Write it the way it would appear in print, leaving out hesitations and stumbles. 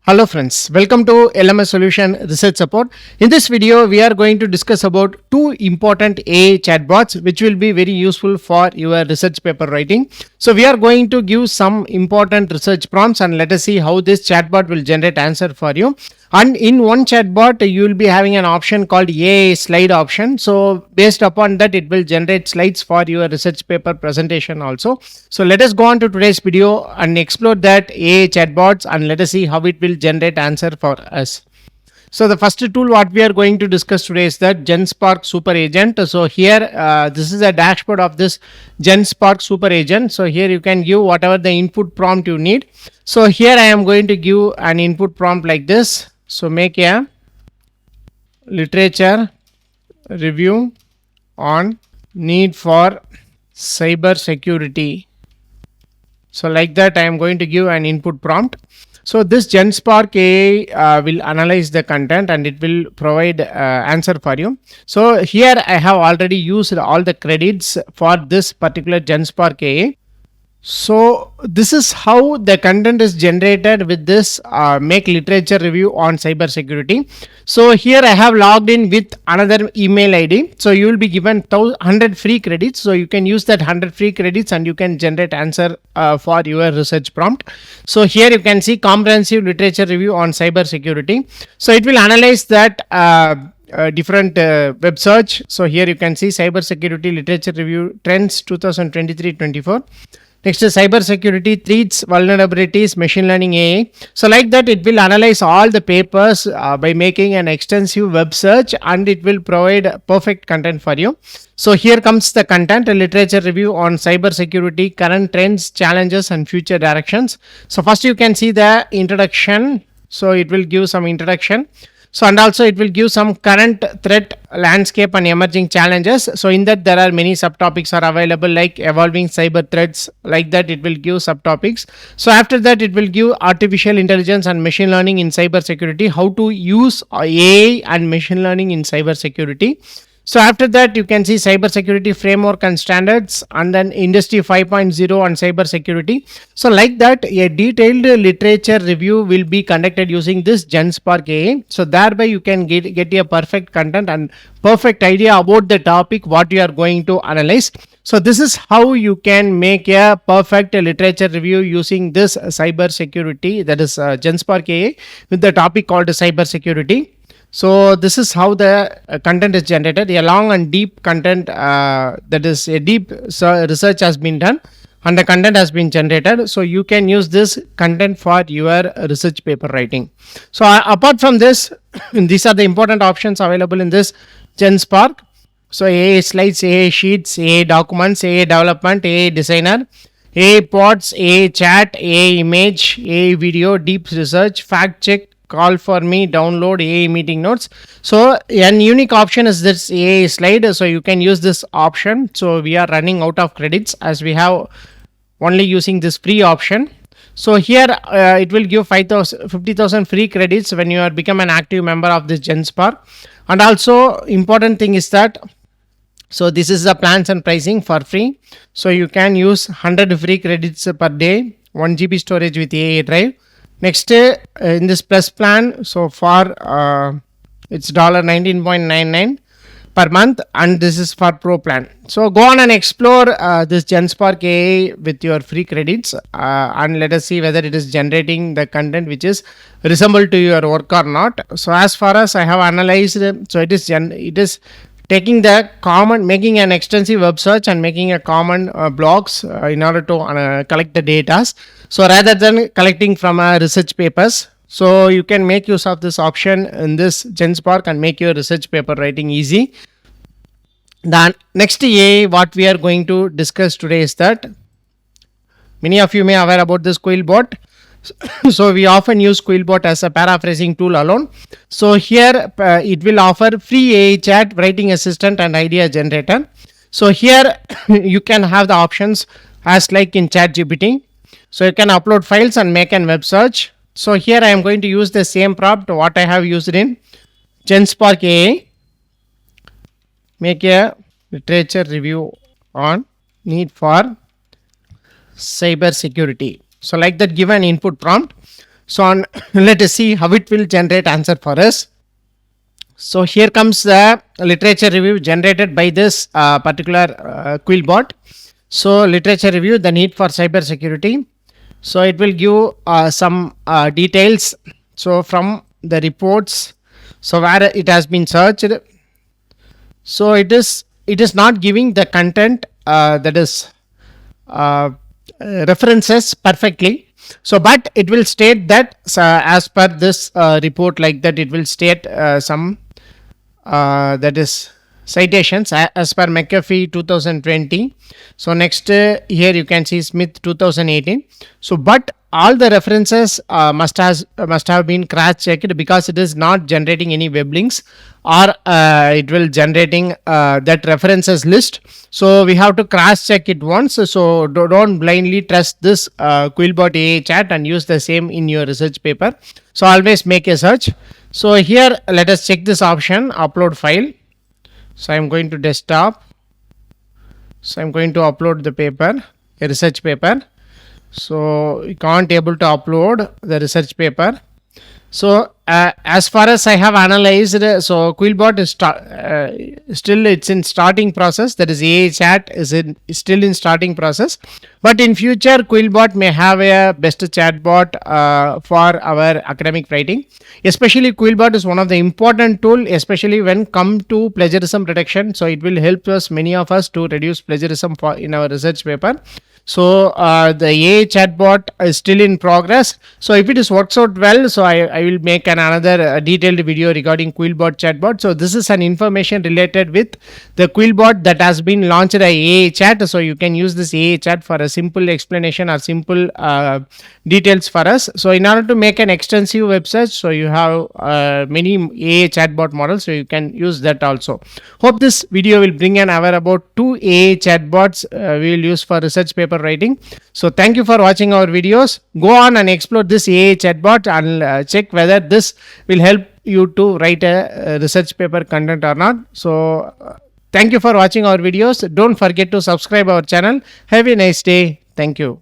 Hello friends, welcome to LMS Solution Research Support. In this video, we are going to discuss about two important AI chatbots which will be very useful for your research paper writing. So we are going to give some important research prompts and let us see how this chatbot will generate answer for you. And in one chatbot, you will be having an option called AI slide option. So based upon that, it will generate slides for your research paper presentation also. So let us go on to today's video and explore that AI chatbots and let us see how it will generate answer for us. So the first tool what we are going to discuss today is that Genspark Super Agent. So here this is a dashboard of this Genspark Super Agent. So here you can give whatever the input prompt you need. So here I am going to give an input prompt like this. So make a literature review on need for cyber security. So like that I am going to give an input prompt. So this Genspark AI will analyze the content and it will provide answer for you. So here I have already used all the credits for this particular Genspark AI. So this is how the content is generated with this make literature review on cyber security. So here I have logged in with another email ID. So you will be given 100 free credits. So you can use that 100 free credits and you can generate answer for your research prompt. So here you can see comprehensive literature review on cyber security. So it will analyze that different web search. So here you can see cyber security literature review trends 2023-24. Next is cyber security threats, vulnerabilities, machine learning AI. So like that it will analyze all the papers by making an extensive web search and it will provide perfect content for you. So here comes the content, a literature review on cyber security, current trends, challenges and future directions. So first you can see the introduction. So it will give some introduction. So and also it will give some current threat landscape and emerging challenges. So in that there are many subtopics are available like evolving cyber threats, like that it will give subtopics. So after that it will give artificial intelligence and machine learning in cyber security, how to use AI and machine learning in cyber security. So after that you can see cyber security framework and standards and then industry 5.0 on cyber security. So like that a detailed literature review will be conducted using this Genspark AI. So thereby you can get a perfect content and perfect idea about the topic what you are going to analyze. So this is how you can make a perfect literature review using this cyber security, that is Genspark AI with the topic called cyber security. So this is how the content is generated. A long and deep content, that is a deep research has been done and the content has been generated. So you can use this content for your research paper writing. So apart from this, these are the important options available in this Genspark. So AI slides, AI sheets, AI documents, AI development, AI designer, AI pods, AI chat, AI image, AI video, deep research, fact check, call for me, download AI meeting notes. So an unique option is this AI slide. So you can use this option. So we are running out of credits as we have only using this free option. So here it will give 50,000 free credits when you are become an active member of this Genspark. And also important thing is that so this is the plans and pricing for free. So you can use 100 free credits per day, 1 GB storage with AI drive. Next in this plus plan, so for it's $19.99 per month and this is for pro plan. So go on and explore this Genspark AI with your free credits and let us see whether it is generating the content which is resemble to your work or not. So as far as I have analyzed, so it is taking the common, making an extensive web search and making a common blogs in order to collect the data. So rather than collecting from research papers, so you can make use of this option in this Genspark and make your research paper writing easy. The next AI what we are going to discuss today is that many of you may aware about this Quillbot. So we often use Quillbot as a paraphrasing tool alone. So here it will offer free AI chat, writing assistant and idea generator. So here you can have the options as like in ChatGPT. So you can upload files and make an web search. So here I am going to use the same prompt what I have used in Genspark AI. Make a literature review on need for cyber security. So like that, give an input prompt. So on let us see how it will generate answer for us. So here comes the literature review generated by this particular Quillbot. So literature review, the need for cyber security. So it will give some details. So from the reports, so where it has been searched. So it is not giving the content that is references perfectly. So but it will state that as per this report, like that it will state some that is citations as per McAfee 2020. So next here you can see Smith 2018. So but all the references must have been cross checked, because it is not generating any web links, or it will generating that references list. So we have to cross check it once. So don't blindly trust this Quillbot AI chat and use the same in your research paper. So always make a search. So here let us check this option, upload file. So I'm going to desktop. So I'm going to upload the paper, a research paper. So you can't able to upload the research paper. So as far as I have analyzed, so Quillbot is still it's in starting process. That is AI chat is still in starting process. But in future, Quillbot may have a best chatbot for our academic writing. Especially Quillbot is one of the important tool, especially when come to plagiarism detection. So it will help us, many of us, to reduce plagiarism in our research paper. So the AI chatbot is still in progress. So if it is works out well, so I will make another detailed video regarding Quillbot chatbot. So this is an information related with the Quillbot that has been launched by AI chat. So you can use this AI chat for a simple explanation or simple details for us. So in order to make an extensive website, so you have many AI chatbot models, so you can use that also. Hope this video will bring an aware about 2 AI chatbots we will use for research paper writing. So thank you for watching our videos. Go on and explore this AI chatbot and check whether this will help you to write a research paper content or not. So thank you for watching our videos. Don't forget to subscribe our channel. Have a nice day. Thank you.